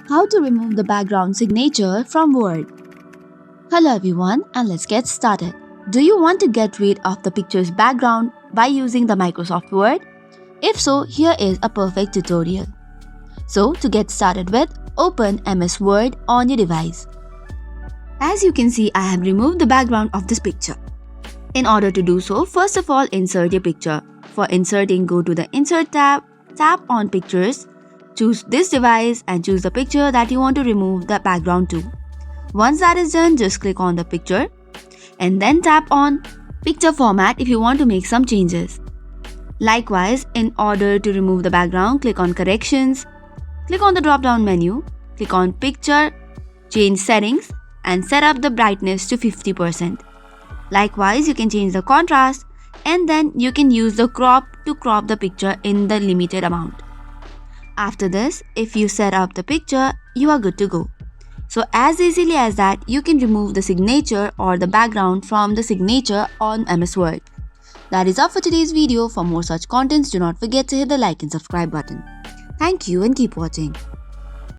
How to remove the background signature from Word. Hello everyone, and let's get started. Do you want to get rid of the picture's background by using the Microsoft Word? If so, here is a perfect tutorial. So to get started with, open MS Word on your device. As you can see, I have removed the background of this picture. In order to do so, first of all, insert your picture. For inserting, go to the Insert tab, tap on Pictures, choose this device and choose the picture that you want to remove the background to. Once that is done, just click on the picture and then tap on Picture Format if you want to make some changes. Likewise, in order to remove the background, click on Corrections, click on the drop-down menu, click on Picture, change Settings and set up the brightness to 50%. Likewise, you can change the contrast and then you can use the crop to crop the picture in the limited amount. After this, if you set up the picture, you are good to go. So as easily as that, you can remove the signature or the background from the signature on MS Word. That is all for today's video. For more such contents, do not forget to hit the like and subscribe button. Thank you and keep watching.